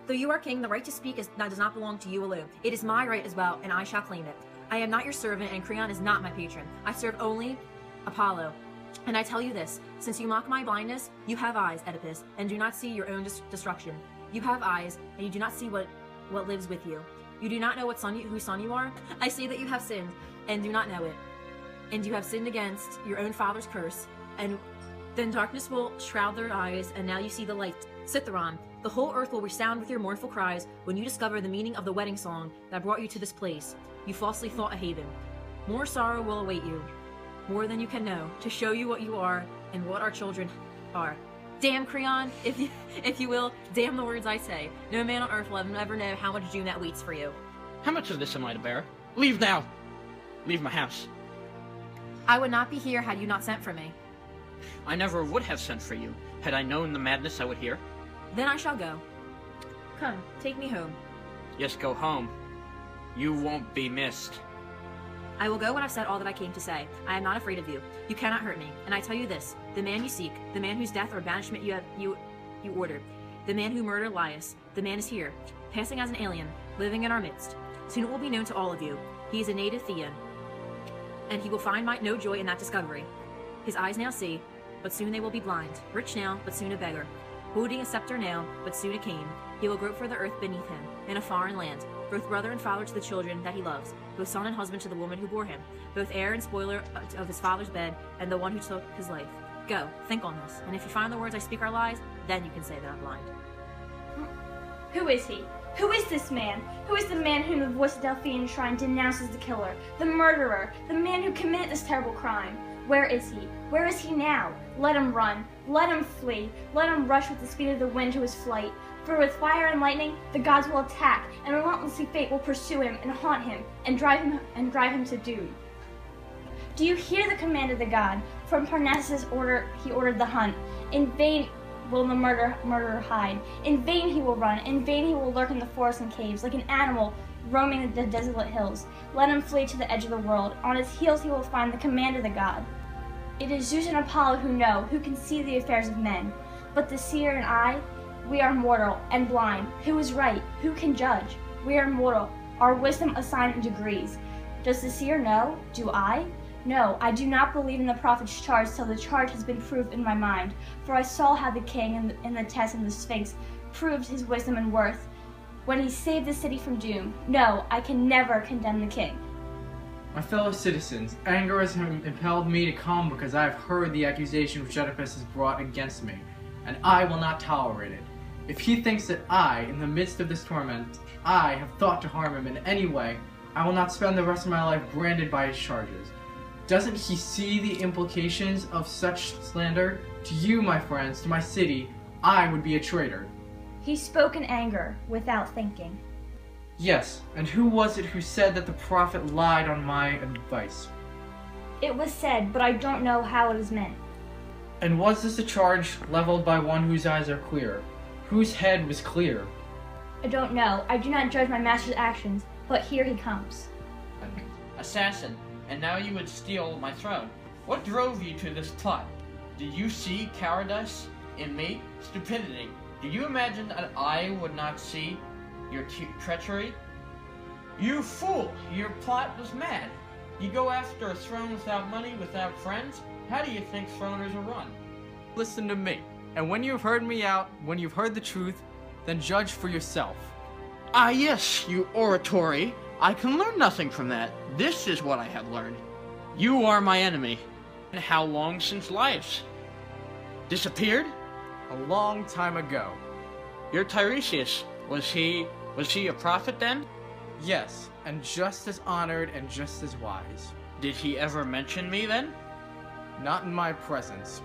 Though you are king, the right to speak does not belong to you alone. It is my right as well, and I shall claim it. I am not your servant, and Creon is not my patron. I serve only Apollo. And I tell you this, since you mock my blindness, you have eyes, Oedipus, and do not see your own destruction. You have eyes, and you do not see what lives with you. You do not know whose son you are? I say that you have sinned, and do not know it. And you have sinned against your own father's curse, and then darkness will shroud their eyes, and now you see the light. Citharon, the whole earth will resound with your mournful cries when you discover the meaning of the wedding song that brought you to this place. You falsely thought a haven. More sorrow will await you, more than you can know, to show you what you are and what our children are. Damn, Creon, if you will, damn the words I say. No man on earth will ever know how much doom that waits for you. How much of this am I to bear? Leave now! Leave my house. I would not be here had you not sent for me. I never would have sent for you, had I known the madness I would hear. Then I shall go. Come, take me home. Yes, go home. You won't be missed. I will go when I've said all that I came to say. I am not afraid of you. You cannot hurt me. And I tell you this, the man you seek, the man whose death or banishment you ordered, the man who murdered Laius, the man is here, passing as an alien, living in our midst. Soon it will be known to all of you. He is a native Thean, and he will find no joy in that discovery. His eyes now see, but soon they will be blind. Rich now, but soon a beggar. Holding a scepter now, but soon a cane. He will grope for the earth beneath him, in a foreign land, both brother and father to the children that he loves, both son and husband to the woman who bore him, both heir and spoiler of his father's bed, and the one who took his life. Go, think on this, and if you find the words I speak are lies, then you can say that I'm blind. Who is he? Who is this man? Who is the man whom the voice of Delphian Shrine denounces the killer, the murderer, the man who committed this terrible crime? Where is he? Where is he now? Let him run. Let him flee. Let him rush with the speed of the wind to his flight. For with fire and lightning, the gods will attack, and relentlessly fate will pursue him and haunt him and drive him to doom. Do you hear the command of the god? From Parnassus' order, he ordered the hunt. In vain will the murderer hide. In vain he will run. In vain he will lurk in the forests and caves, like an animal roaming the desolate hills. Let him flee to the edge of the world. On his heels he will find the command of the god. It is Zeus and Apollo who know, who can see the affairs of men. But the seer and I, we are mortal and blind. Who is right? Who can judge? We are mortal. Our wisdom assigned in degrees. Does the seer know? Do I? No, I do not believe in the prophet's charge till the charge has been proved in my mind. For I saw how the king in the test and the Sphinx proved his wisdom and worth when he saved the city from doom. No, I can never condemn the king. My fellow citizens, anger has impelled me to come because I have heard the accusation which Oedipus has brought against me, and I will not tolerate it. If he thinks that I, in the midst of this torment, I have thought to harm him in any way, I will not spend the rest of my life branded by his charges. Doesn't he see the implications of such slander? To you, my friends, to my city, I would be a traitor. He spoke in anger, without thinking. Yes, and who was it who said that the prophet lied on my advice? It was said, but I don't know how it is meant. And was this a charge leveled by one whose eyes are clear? Whose head was clear? I don't know. I do not judge my master's actions, but here he comes. Assassin, and now you would steal my throne. What drove you to this plot? Did you see cowardice in me? Stupidity. Do you imagine that I would not see your treachery? You fool! Your plot was mad. You go after a throne without money, without friends? How do you think throners are run? Listen to me, and when you've heard me out, when you've heard the truth, then judge for yourself. Ah yes, you oratory. I can learn nothing from that. This is what I have learned. You are my enemy. And how long since Laius disappeared? A long time ago. Your Tiresias, was he a prophet then? Yes, and just as honored and just as wise. Did he ever mention me then? Not in my presence.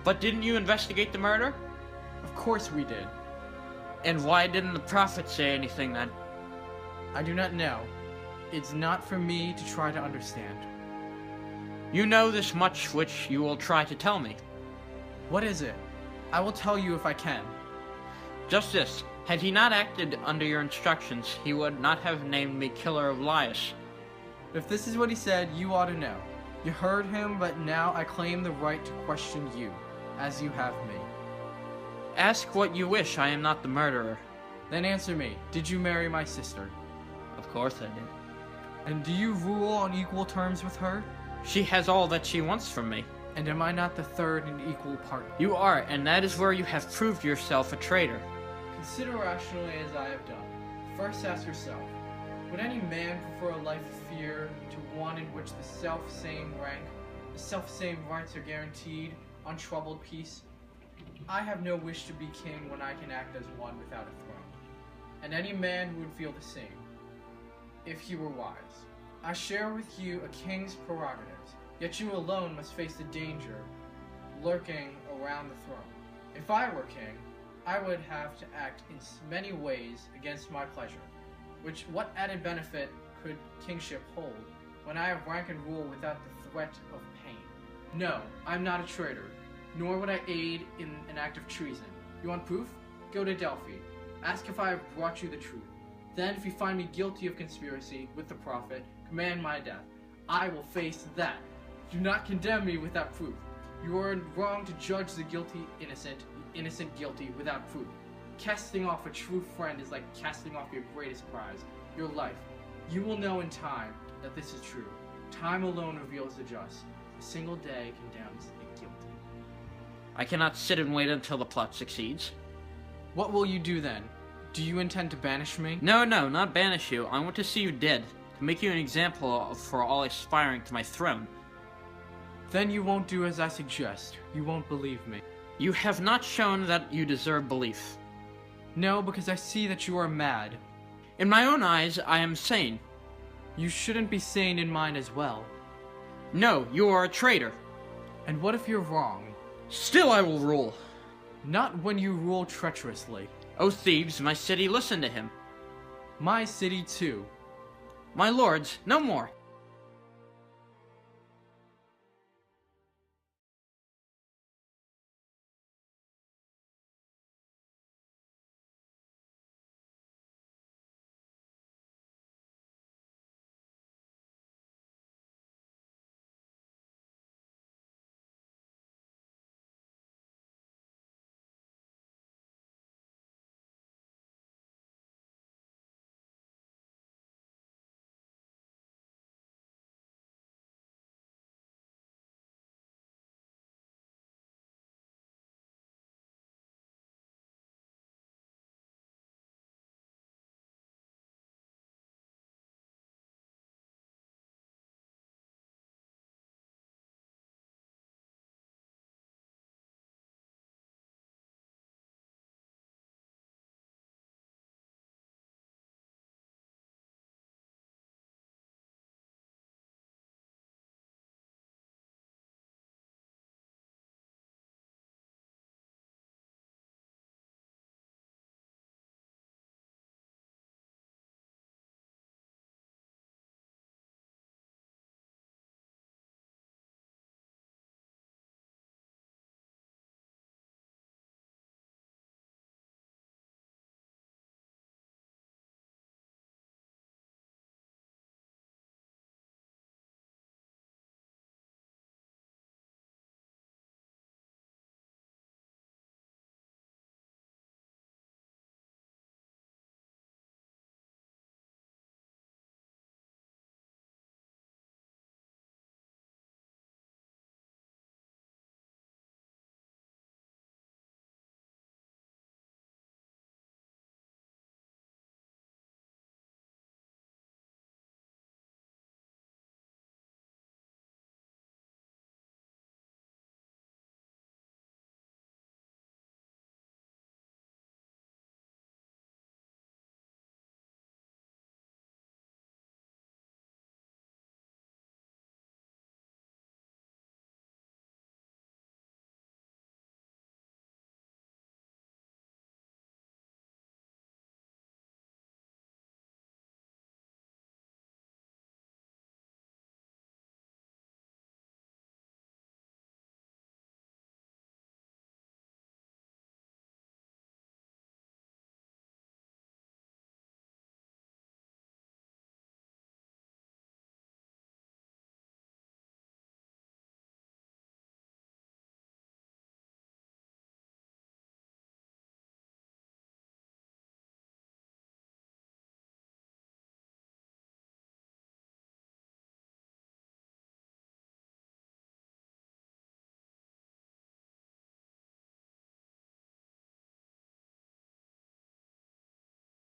But didn't you investigate the murder? Of course we did. And why didn't the prophet say anything then? I do not know. It's not for me to try to understand. You know this much which you will try to tell me. What is it? I will tell you if I can. Just this. Had he not acted under your instructions, he would not have named me killer of Laius. If this is what he said, you ought to know. You heard him, but now I claim the right to question you, as you have me. Ask what you wish, I am not the murderer. Then answer me, did you marry my sister? Of course I did. And do you rule on equal terms with her? She has all that she wants from me. And am I not the third and equal partner? You are, and that is where you have proved yourself a traitor. Consider rationally as I have done. First ask yourself, would any man prefer a life of fear to one in which the self-same rank, the self-same rights are guaranteed, untroubled peace? I have no wish to be king when I can act as one without a throne, and any man who would feel the same, if he were wise. I share with you a king's prerogatives, yet you alone must face the danger lurking around the throne. If I were king, I would have to act in many ways against my pleasure, what added benefit could kingship hold when I have rank and rule without the threat of pain? No, I'm not a traitor, nor would I aid in an act of treason. You want proof? Go to Delphi. Ask if I have brought you the truth. Then, if you find me guilty of conspiracy with the prophet, command my death. I will face that. Do not condemn me without proof. You are wrong to judge the guilty innocent, the innocent guilty without proof. Casting off a true friend is like casting off your greatest prize, your life. You will know in time that this is true. Time alone reveals the just. A single day condemns the guilty. I cannot sit and wait until the plot succeeds. What will you do then? Do you intend to banish me? No, not banish you. I want to see you dead, to make you an example for all aspiring to my throne. Then you won't do as I suggest. You won't believe me. You have not shown that you deserve belief. No, because I see that you are mad. In my own eyes, I am sane. You shouldn't be sane in mine as well. No, you are a traitor. And what if you're wrong? Still I will rule. Not when you rule treacherously. O Thebes, my city, listen to him. My city too. My lords, no more.